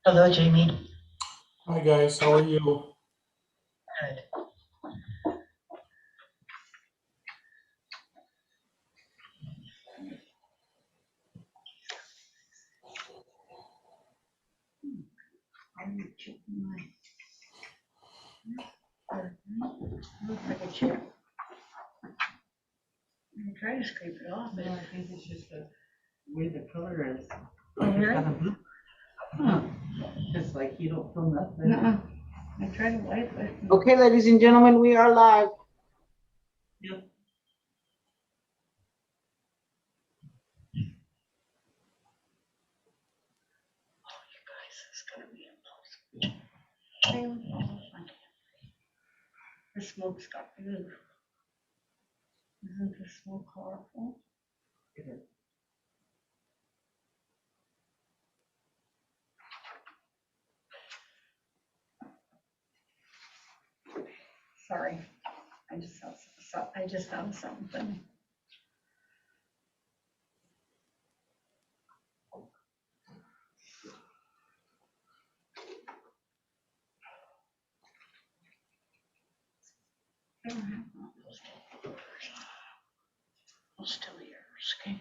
Hello, Jamie. Hi guys, how are you? Good. I'm checking my. Looks like a chair. I'm trying to scrape it off, but. No, I think it's just the way the color is. Oh, Like it's really? got a blue. Huh. It's like you don't feel nothing. Nuh-uh. I tried to wipe it. Okay, ladies and gentlemen, we are live. Yep. Oh, you guys, it's gonna be The smoke's got ugh. Isn't the smoke horrible? It is. Sorry. I just found something. I don't have one. I'll still yours, okay?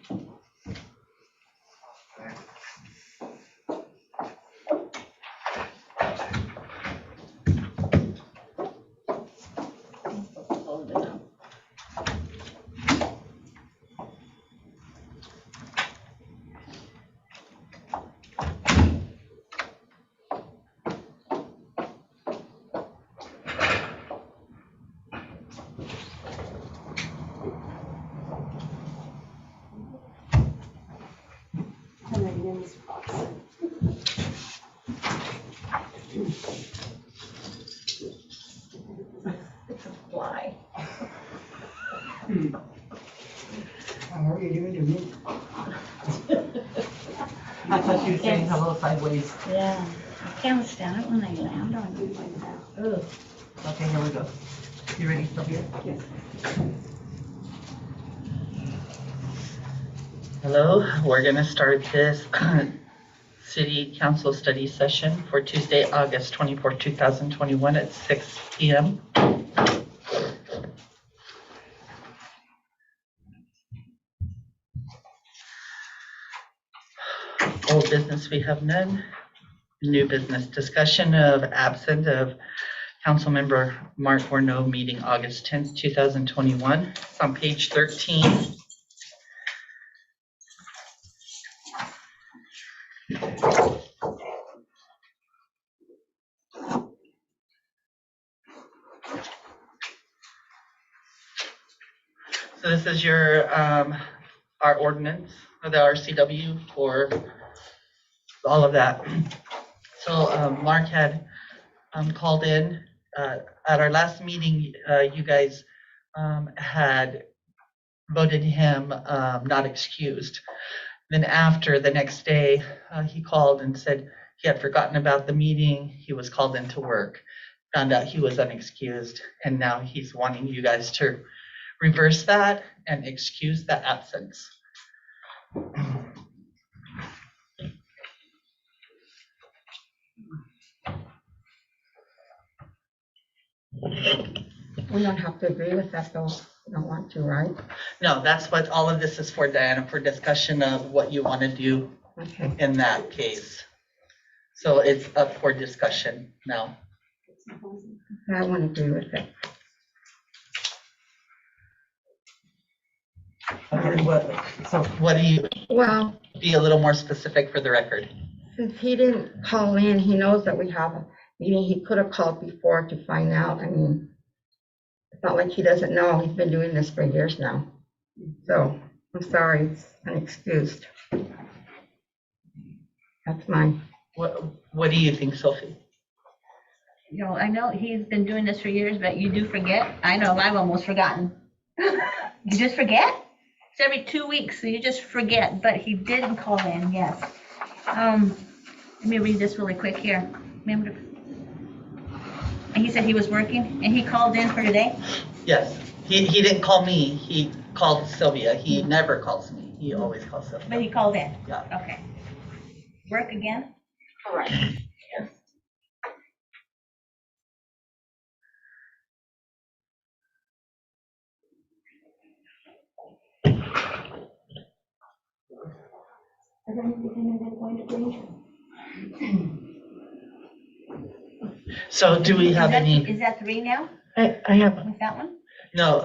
I'm supposed to hold it up. It's a fly. How are you doing to me? I thought you were saying hello sideways. Yeah, I can't stand it when they land on you like that. Ugh. Okay, here we go. You ready, Sophia? Yes. Hello, we're gonna start this city council study session for Tuesday, August 24, 2021 at 6 p.m. Old business, we have none. New business, discussion of absent of Councilmember Mark Warno meeting August 10th, 2021. It's on page 13. So this is your, our ordinance, or the RCW for all of that. So Mark had called in, at our last meeting, you guys had voted him not excused. Then after, the next day, he called and said he had forgotten about the meeting, he was called into work, found out he was unexcused, and now he's wanting you guys to reverse that and excuse the absence. We don't have to agree with that though. We don't want to, right? No, that's what all of this is for, Diana, for discussion of what you want to do Okay. in that case. So it's up for discussion now. I want to agree with it. Okay, so What do you, Well, be a little more specific for the record? since he didn't call in, he knows that we have a meeting. He could have called before to find out. I mean, it's not like he doesn't know. He's been doing this for years now. So I'm sorry, it's unexcused. That's mine. What do you think, Sophie? You know, I know he's been doing this for years, but you do forget. I know, I've almost forgotten. You just forget? It's every 2 weeks, so you just forget, but he didn't call in, yes. Let me read this really quick here. Remember, and he said he was working, and he called in for today? Yes, he didn't call me, he called Sylvia. He never calls me, he always calls But Sylvia. he called in? Yeah. Okay. Work again? Correct. I don't think I'm going to Granger. So do we have any? Is that 3 now I have, with that one? No,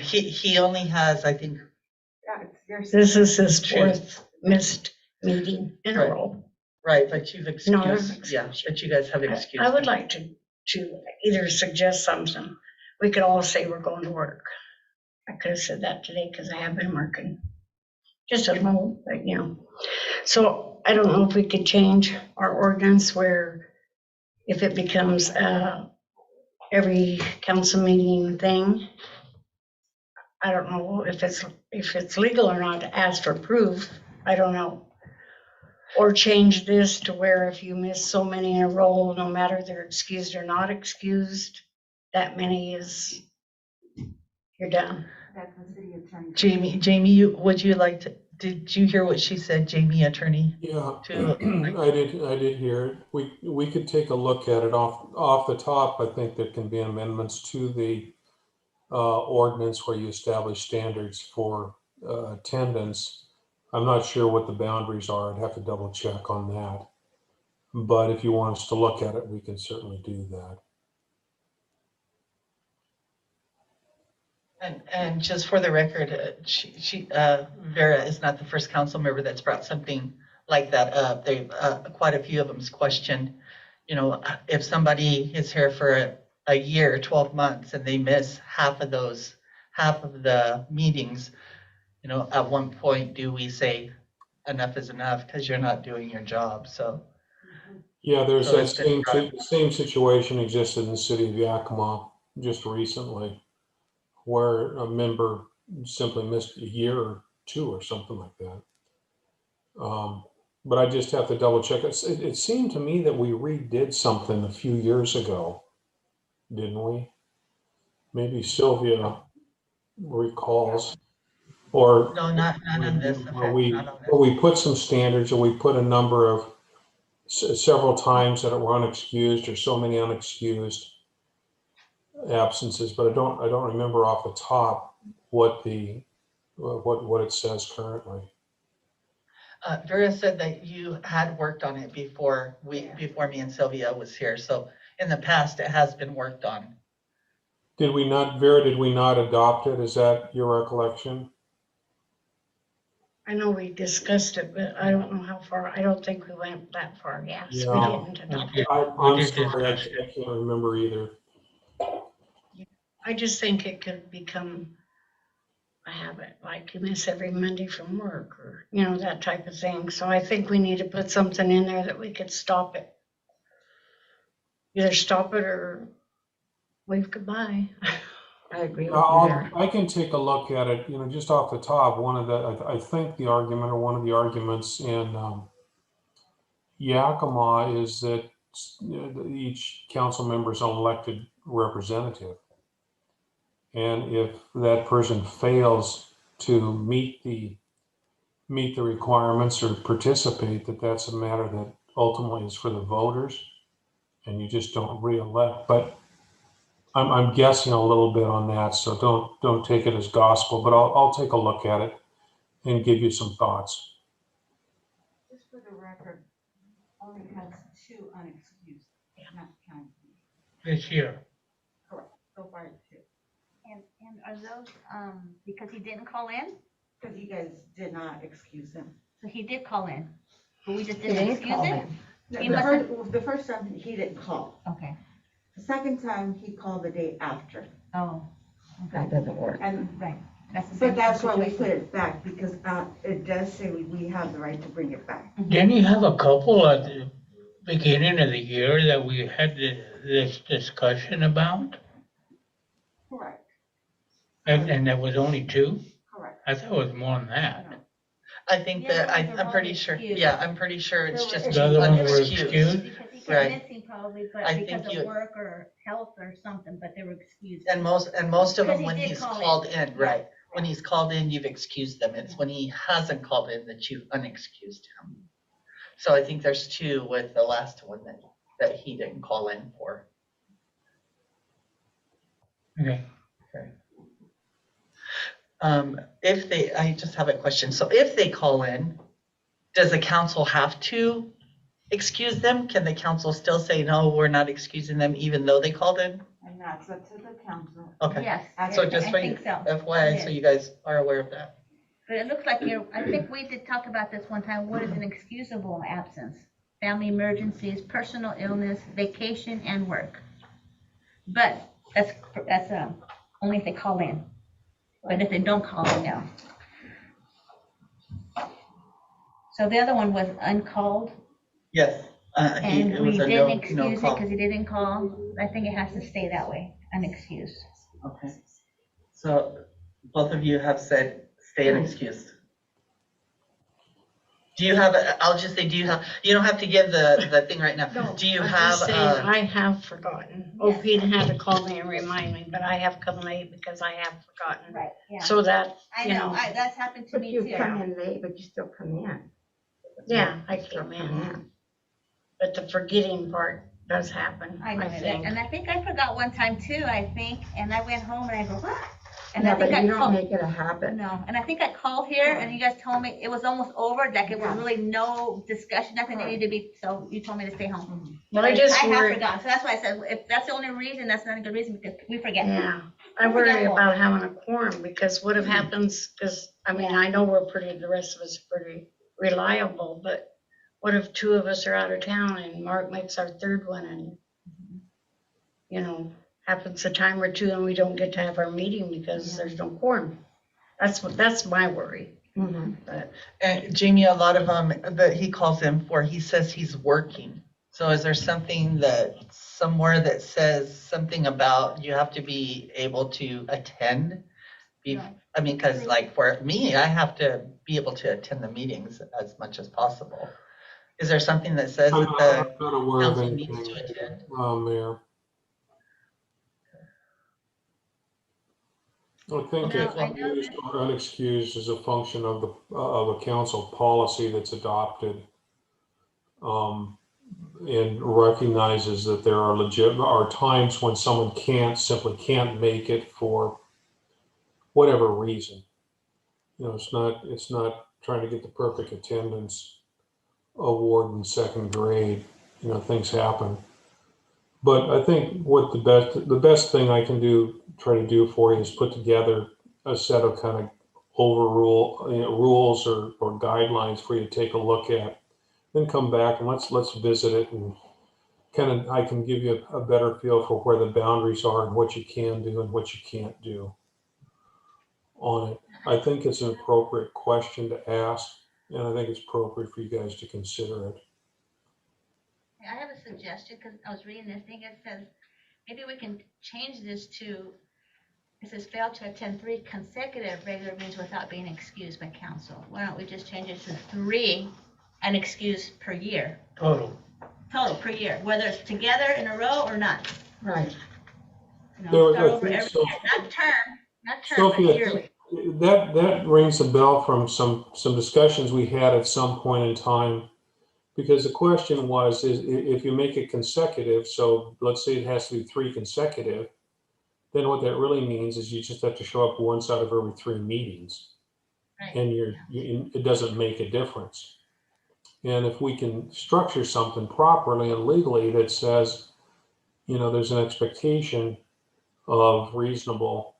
he only has, I think, this is his Truth. fourth missed meeting in a Right. row. right, but you've No, I've excused, yeah, excused. but you guys have excused. I would him. like to either suggest something. We could all say we're going to work. I could have said that today because I have been working. Just at home, but you know. So I don't know if we could change our ordinance where if it becomes every council meeting thing. I don't know if it's legal or not to ask for proof. I don't know. Or change this to where if you miss so many in a row, no matter they're excused or not excused, that many is, you're done. That's the city attorney. Jamie, would you like to, did you hear what she said, Jamie Attorney? Yeah, To- I did hear it. We could take a look at it off the top. I think there can be amendments to the ordinance where you establish standards for attendance. I'm not sure what the boundaries are. I'd have to double check on that. But if you want us to look at it, we can certainly do that. And just for the record, Vera is not the first council member that's brought something like that up. They've, quite a few of them's questioned, you know, if somebody is here for a year, 12 months, and they miss half of the meetings, you know, at one point, do we say enough is enough because you're not doing your job? So, Yeah, there's So that it's been same situation existed in the city of Yakima just recently, where a member simply missed a year or two or something like that. But I just have to double check. It seemed to me that we redid something a few years ago, didn't we? Maybe Sylvia recalls, or no, not on this where offense, not on this. we put some standards, or we put a number of several times that were unexcused or so many unexcused absences, but I don't remember off the top what it says currently. Vera said that you had worked on it before me and Sylvia was here. So in the past, it has been worked on. Did we not, Vera, did we not adopt it? Is that your recollection? I know we discussed it, but I don't know how far. I don't think we went that far. Yes, we Yeah. didn't adopt it. I'm sorry, I can't remember either. I just think it could become a habit, like you miss every Monday from work or, you know, that type of thing. So I think we need to put something in there that we could stop it. Either stop it or wave goodbye. I agree with you there. I can take a look at it, you know, just off the top. I think the argument, or one of the arguments in Yakima is that each council member is an elected representative. And if that person fails to meet the requirements or participate, that's a matter that ultimately is for the voters, and you just don't re-elect. But I'm guessing a little bit on that, so don't take it as gospel, but I'll take a look at it and give you some thoughts. Just for the record, only has 2 unexcused, not counting. This year. Correct, so far 2. And are those, because he didn't call in? Because you guys did not excuse him. So he did call in, but we just He didn't didn't excuse call him? him. He must have- The first time he didn't call. Okay. The second time he called the day after. Oh, That doesn't work. And right. That's the but same that's why we situation. put it back, because it does say we have the right to bring it back. Didn't you have a couple at the beginning of the year that we had this discussion about? Correct, And there was only 2? correct. I thought it was more than that. I think Yeah, that, they're I'm pretty all sure, excused. yeah, I'm pretty sure it's They just were- The other ones were unexcused. excused? Because he Right. kept missing probably, but I because think of work or health or something, but they were excused. And most of Because them, he when did he's call in. called in, right, when he's called in, you've excused them. It's when he hasn't called in that you've unexcused him. So I think there's 2 with the last one that he didn't call in for. Okay. I just have a question. So if they call in does the council have to excuse them? Can the council still say, no, we're not excusing them even though they called in? And that's up to the council. Okay. Yes, So I just for you, think so. FYI, so you guys are aware of that. But it looks like I think we did talk about this one time. What is an excusable absence? Family emergencies, personal illness, vacation, and work. But that's only if they call in. But if they don't call in, no. So the other one was uncalled, Yes. and It we was a didn't no excuse it call. because he didn't call. I think it has to stay that way, unexcused. Okay. So both of you have said stay unexcused. Do you have, I'll just say, do you have, you don't have to give the thing right now. No, Do you I'm have, just saying, I have forgotten. Yes. OP had to call me and remind me, but I have come late because I have forgotten. Right, yeah. So that, I you know, know, that's happened to But me you too. come in late, but you still come in. yeah, I Still came in, but the forgetting part does happen, I know, I think. and I think I forgot one time too, I think, and I went home and I go, what? And I Yeah, think but I you don't called, make it a habit. no, and I think I called here and you guys told me it was almost over, like it was Yeah. really no discussion, nothing that needed to be, so you told me to stay home. Well, I just have worry, forgotten, so that's why I said, if that's the only reason, that's not a good reason, because we forget. yeah, I worry about having a quorum because what if happens, because, I mean, I know the rest of us are pretty reliable, but what if two of us are out of town and Mark makes our third one and, you know, happens a time or two and we don't get to have our meeting because there's no quorum. That's my worry, Mhm. but. and Jamie, a lot of them that he calls in for, he says he's working. So is there something somewhere that says something about you have to be able to attend? No. I mean, because like for me, I have to be able to attend the meetings as much as possible. Is there something that says I'm that not aware of council needs anything, to attend? Mayor. I think Okay, that I know excused or unexcused is a function of a council policy that's adopted. And recognizes that there are times when someone simply can't make it for whatever reason. You know, it's not trying to get the perfect attendance award in second grade. You know, things happen. But I think what the best thing I can try to do for you is put together a set of kind of rules or guidelines for you to take a look at. Then come back and let's visit it and I can give you a better feel for where the boundaries are and what you can do and what you can't do on it. I think it's an appropriate question to ask, and I think it's appropriate for you guys to consider it. I have a suggestion, because I was reading this thing, it says, maybe we can change this to, it says fail to attend 3 consecutive regular meetings without being excused by council. Why don't we just change it to 3 unexcused per year, Total. total per year, whether it's together in a row or not. Right. You know, There- start I over think every so. year, not term, but Sophie, I yearly. think that rings a bell from some discussions we had at some point in time. Because the question was, is if you make it consecutive, so let's say it has to be 3 consecutive, then what that really means is you just have to show up once out of every 3 meetings. Right. And it doesn't make a difference. And if we can structure something properly and legally that says, you know, there's an expectation of reasonable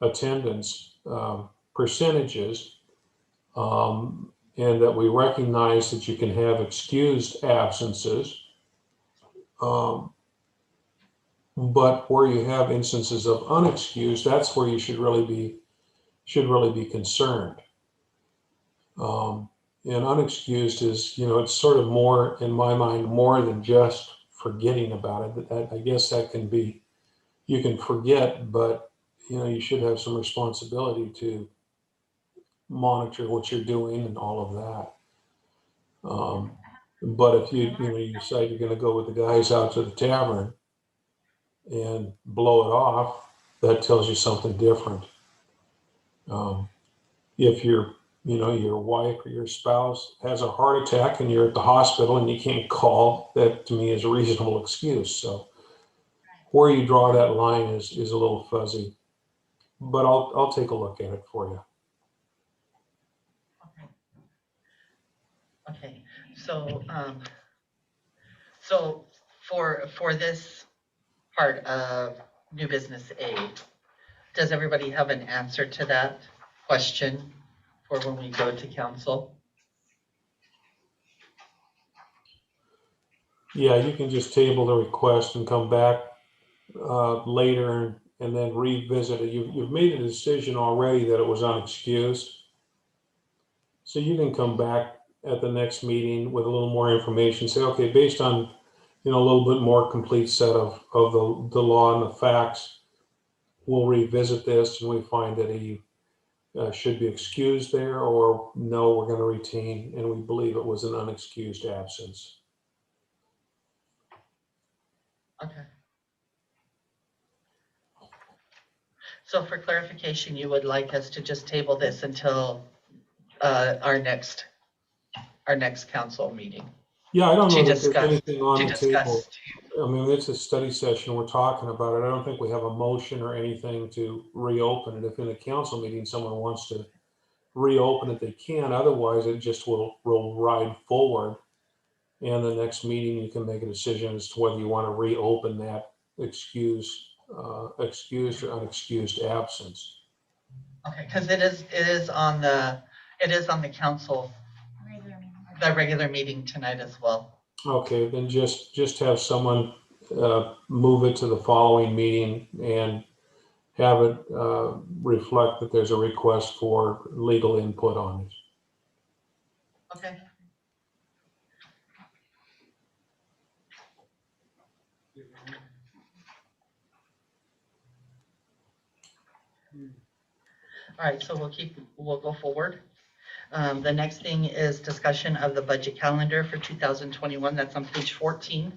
attendance percentages, and that we recognize that you can have excused absences, but where you have instances of unexcused, that's where you should really be concerned. And unexcused is, you know, it's sort of more, in my mind, more than just forgetting about it. That I guess that can be, you can forget, but you know, you should have some responsibility to monitor what you're doing and all of that. But if you decide you're going to go with the guys out to the tavern and blow it off, that tells you something different. If your wife or your spouse has a heart attack and you're at the hospital and you can't call, that to me is a reasonable excuse. So where you draw that line is a little fuzzy, but I'll take a look at it for you. Okay, so, so for this part of new business A, does everybody have an answer to that question for when we go to council? Yeah, you can just table the request and come back later and then revisit it. You've made a decision already that it was unexcused. So you can come back at the next meeting with a little more information, say, okay, based on, a little bit more complete set of the law and the facts, we'll revisit this and we find that he should be excused there, or no, we're going to retain and we believe it was an unexcused absence. Okay. So for clarification, you would like us to just table this until our next council meeting? Yeah, I don't know To that there's discuss- anything on To the table. discuss, I mean, it's a study session, we're talking about it. I don't think we have a motion or anything to reopen it. If in a council meeting, someone wants to reopen it, they can. Otherwise, it just will ride forward. And the next meeting, you can make a decision as to whether you want to reopen that excused or unexcused absence. okay, because it is on the council, the regular meeting tonight as well. Okay, then just have someone move it to the following meeting and have it reflect that there's a request for legal input on it. Okay. All right, so we'll go forward. The next thing is discussion of the budget calendar for 2021. That's on page 14.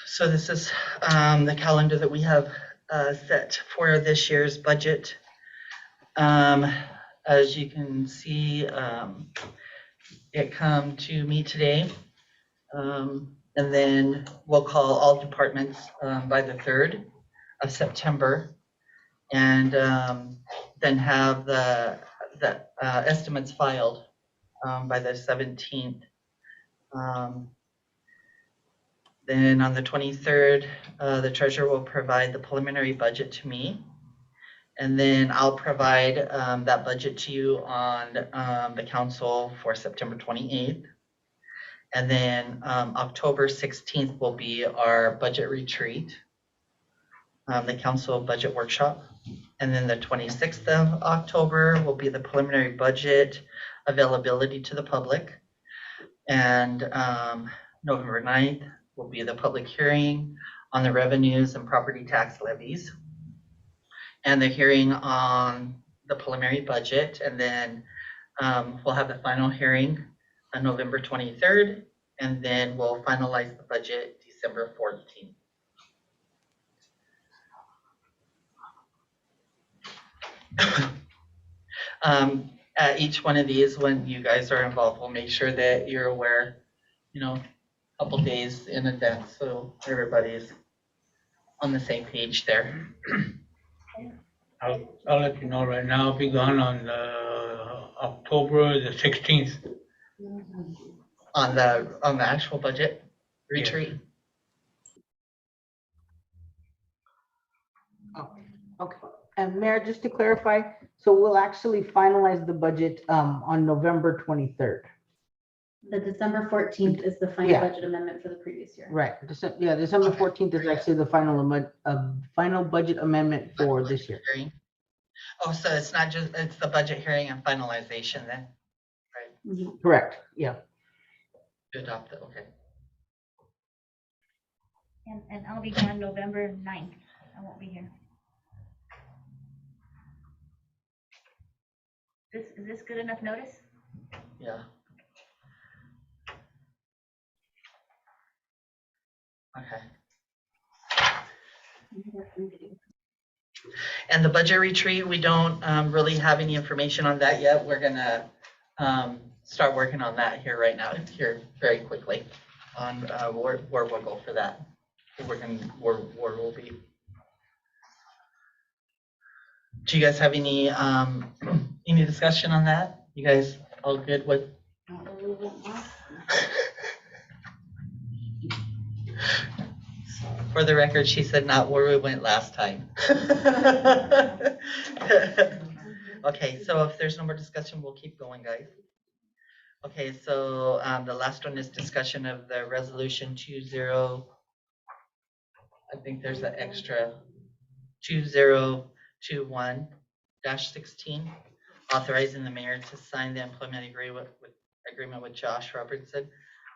So this is the calendar that we have set for this year's budget. As you can see, it come to me today. And then we'll call all departments by the 3rd of September. And then have the estimates filed by the 17th. Then on the 23rd, the treasurer will provide the preliminary budget to me. And then I'll provide that budget to you on the council for September 28th. And then October 16th will be our budget retreat, the council budget workshop. And then the 26th of October will be the preliminary budget availability to the public. And November 9th will be the public hearing on the revenues and property tax levies, and the hearing on the preliminary budget. And then we'll have the final hearing on November 23rd, and then we'll finalize the budget December 14th. At each one of these, when you guys are involved, we'll make sure that you're aware, a couple days in advance, so everybody's on the same page there. I'll let you know right now, I'll be gone on October the 16th. On the actual budget retreat. Okay. And Mayor, just to clarify, so we'll actually finalize the budget on November 23rd. The December 14th is the final Yeah. budget amendment for the previous year. Right. December 14th is actually the final budget amendment for this year. Hearing. Oh, so it's the budget hearing and finalization then, Mhm. Correct. Yeah. to adopt it, okay. And I'll be gone November 9th. I won't be here. Is this good enough notice? Yeah. Okay. And the budget retreat, we don't really have any information on that yet. We're gonna start working on that here right now, here very quickly. on where we'll go for that. Where we'll be. Do you guys have any discussion on that? You guys all good with? For the record, she said not where we went last time. Okay, so if there's no more discussion, we'll keep going, guys. Okay, so the last one is discussion of the resolution 20. I think there's an extra 2021-16, authorizing the mayor to sign the employment agreement with Josh Robertson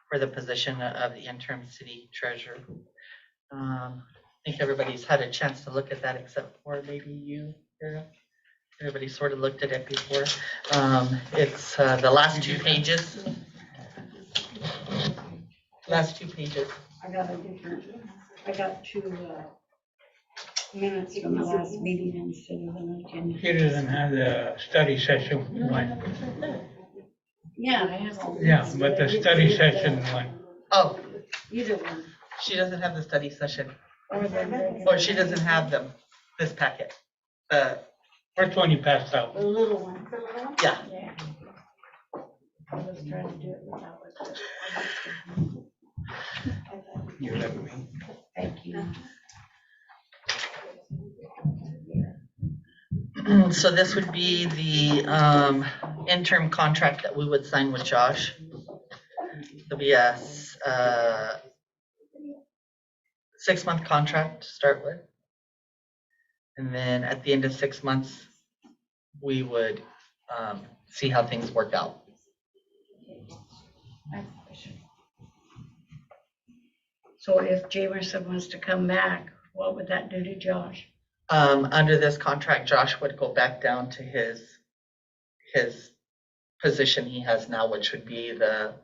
for the position of the interim city treasurer. I think everybody's had a chance to look at that except for maybe you, Sarah. Everybody sort of looked at it before. It's the last 2 pages. Last 2 pages. I got 2 minutes from the last meeting instead of an agenda. He doesn't have the study session one. Yeah, I have. Yeah, but the study session one. Oh, Either one. she doesn't have the study session, Or the or she doesn't have them, this packet. First one you passed out. little one. Yeah, Yeah. I was trying to do it without it. You let me. Thank you. so this would be the interim contract that we would sign with Josh. It'll be a 6-month contract to start with. And then at the end of 6 months, we would see how things work out. So if Jamerson wants to come back, what would that do to Josh? Under this contract, Josh would go back down to his position he has now, which would be the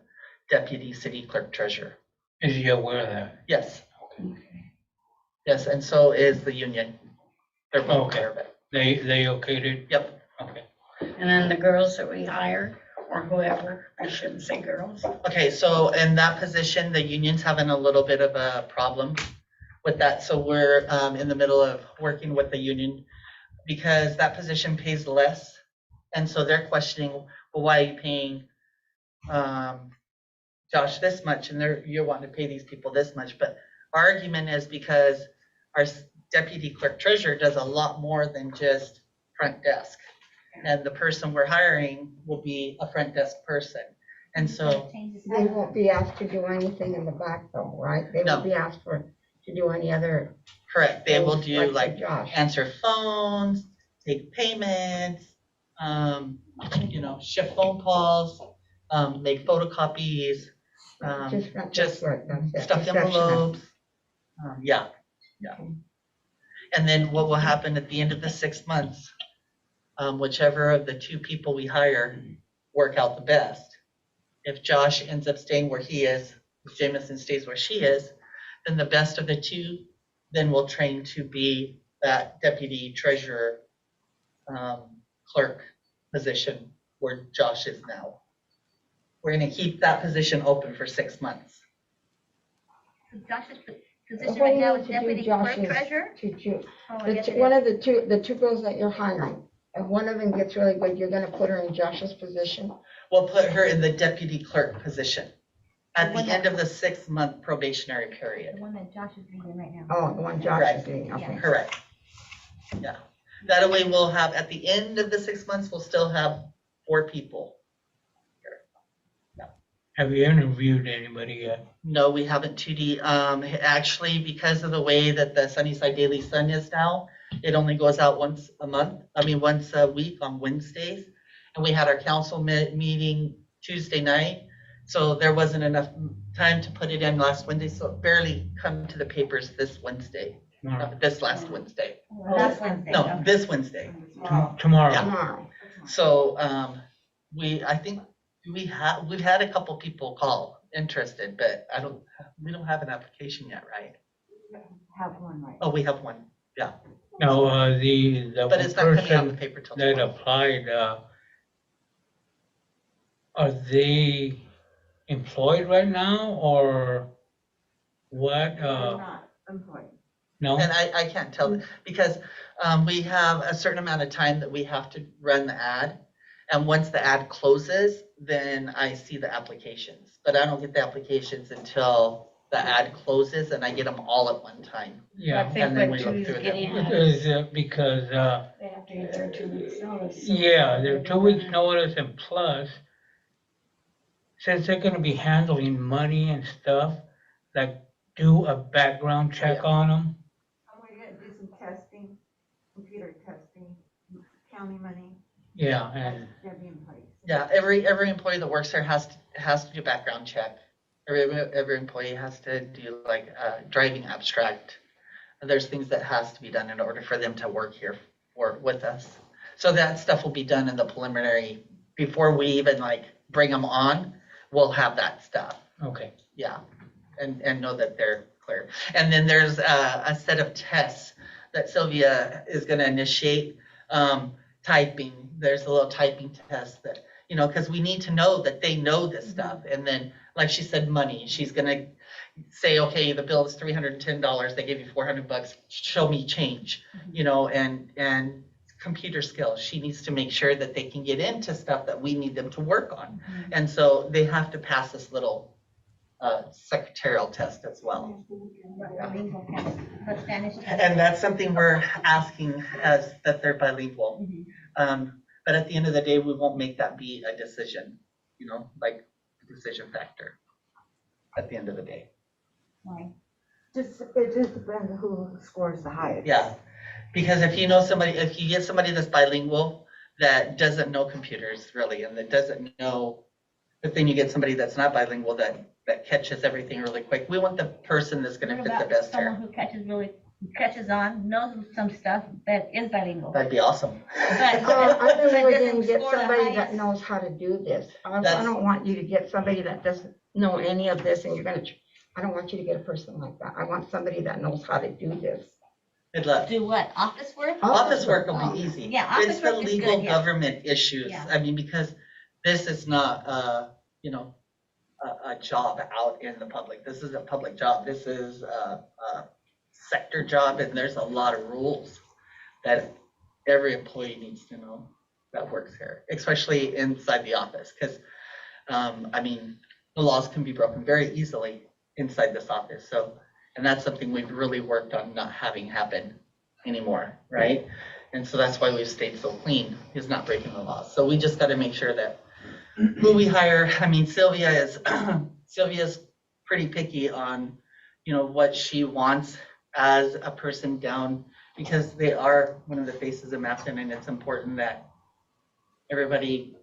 deputy city clerk treasurer. Is he aware of that? Yes. Yes, and so is the union. They're both Okay. aware of it. They okayed it? Yep. Okay. And then the girls that we hire, or whoever, I shouldn't say girls. Okay, so in that position, the union's having a little bit of a problem with that. So we're in the middle of working with the union because that position pays less. And so they're questioning, well, why are you paying Josh this much and you're wanting to pay these people this much? But our argument is because our deputy clerk treasurer does a lot more than just front desk. And the person we're hiring will be a front desk person. And so, They won't be asked to do anything in the back though, right? They No. won't be asked to do any other. correct, they will do for like Josh. answer phones, take payments, ship phone calls, make photocopies, Just front just desk work, that's it. stuff Reception. envelopes. Yeah. And then what will happen at the end of the 6 months, whichever of the 2 people we hire work out the best. If Josh ends up staying where he is, if Jameson stays where she is, then the best of the 2 then will train to be that deputy treasurer clerk position where Josh is now. We're gonna keep that position open for 6 months. Josh's position What do right you now want is to do, deputy Josh, clerk is treasurer? Oh, I guess it One is. of the two girls that you're hiring, if one of them gets really good, you're gonna put her in Josh's position. We'll put her in the deputy clerk position at the When end of the 6-month probationary The period. one that Josh is leading right now. Oh, the one Josh Right. is doing, okay. Correct. Yeah. That way we'll have, at the end of the 6 months, we'll still have 4 people. Have you interviewed anybody yet? No, we haven't 2D. Actually, because of the way that the Sunnyside Daily Sun is now, it only goes out once a week on Wednesdays. And we had our council meeting Tuesday night. So there wasn't enough time to put it in last Wednesday, so it barely come to the papers this Wednesday, this last Wednesday. Last Wednesday. No, okay. this Wednesday. Tomorrow. Yeah. Tomorrow. So I think we've had a couple people call interested, but we don't have an application yet, right? Have one right. Oh, we have one, yeah, Now, the but it's not coming out in the person paper till that tomorrow. applied, are they employed right now or what? They're not employed. No? And I can't tell, because we have a certain amount of time that we have to run the ad. And once the ad closes, then I see the applications. But I don't get the applications until the ad closes, and I get them all at one time. Yeah. I think And then we what look Julie's through them. getting at. Because, They have to give their 2 weeks notice. so yeah, they're they're 2 weeks gonna- notice, and plus, since they're gonna be handling money and stuff, like do a background check on them. I'm gonna do some testing, computer testing, county money. Yeah, and That's gonna be in place. Yeah, every employee that works there has to do background check. Every employee has to do like a driving abstract. There's things that has to be done in order for them to work here with us. So that stuff will be done in the preliminary, before we even like bring them on, we'll have that stuff. okay, Yeah, and know that they're clear. And then there's a set of tests that Sylvia is gonna initiate, typing. There's a little typing test that, because we need to know that they know this stuff. And then, like she said, money, she's gonna say, okay, the bill is $310, they gave you $400, show me change, and computer skills. She needs to make sure that they can get into stuff that we need them to work on. And so they have to pass this little secretarial test as well. Bilingual test, the Spanish test. And that's something we're asking, as that they're bilingual. But at the end of the day, we won't make that be a decision, like a decision factor at the end of the day. Why? It just depends on who scores the highest. Yeah, because if you get somebody that's bilingual that doesn't know computers really, and that doesn't know, but then you get somebody that's not bilingual that catches everything really quick. We want the person that's gonna What fit the about best someone here. who catches on, knows some stuff, that is bilingual? That'd be awesome. But I think we doesn't didn't get score the somebody that highest. knows how to do this. I That's- don't want you to get somebody that doesn't know any of this and I don't want you to get a person like that. I want somebody that knows how to do this. Good luck. Do what, office work? Office work will be easy. Yeah, office It's the work is legal good, yeah. government issues. Yeah. I mean, because this is not, a job out in the public. This is a public job. This is a sector job, and there's a lot of rules that every employee needs to know that works here, especially inside the office. Because, the laws can be broken very easily inside this office. So, and that's something we've really worked on not having happen anymore, right? And so that's why we've stayed so clean, is not breaking the laws. So we just got to make sure that who we hire, Sylvia's pretty picky on, what she wants as a person down, because they are one of the faces of Mapton, and it's important that everybody,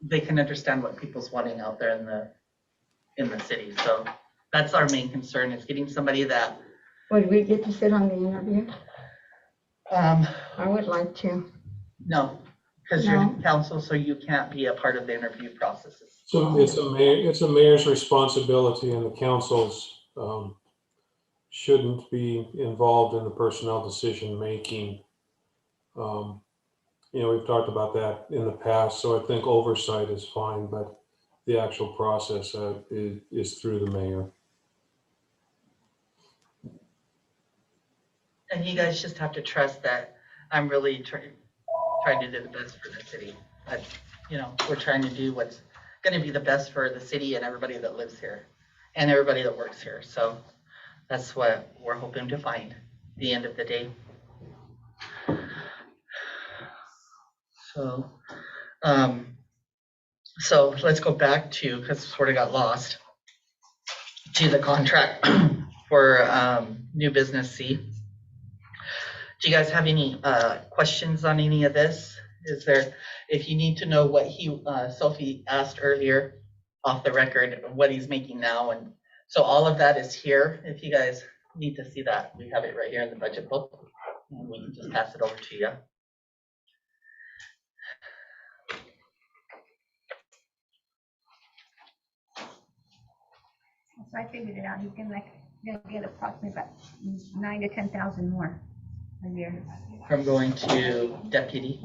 they can understand what people's wanting out there in the city. So that's our main concern, is getting somebody that, Would we get to sit on the interview? I would like to. no, because you're No. council, so you can't be a part of the interview processes. So it's a mayor's responsibility, and the council's shouldn't be involved in the personnel decision-making. We've talked about that in the past, so I think oversight is fine, but the actual process is through the mayor. And you guys just have to trust that I'm really trying to do the best for the city. We're trying to do what's gonna be the best for the city and everybody that lives here and everybody that works here. So that's what we're hoping to find at the end of the day. So let's go back to, because it sort of got lost, to the contract for new business C. Do you guys have any questions on any of this? If you need to know what Sophie asked earlier off the record, what he's making now, and so all of that is here. If you guys need to see that, we have it right here in the budget book, and we can just pass it over to you. So I figured it out, he's gonna get approximately about 9,000 to 10,000 more a year From going to deputy.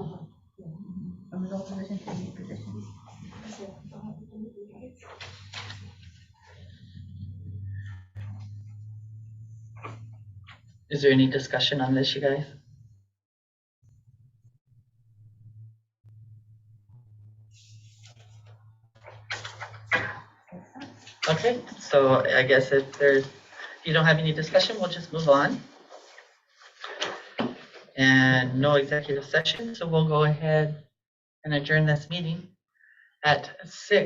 from low position to new position. Is there any discussion on this, you guys? Okay, so I guess if you don't have any discussion, we'll just move on. And no executive session, so we'll go ahead and adjourn this meeting at 6.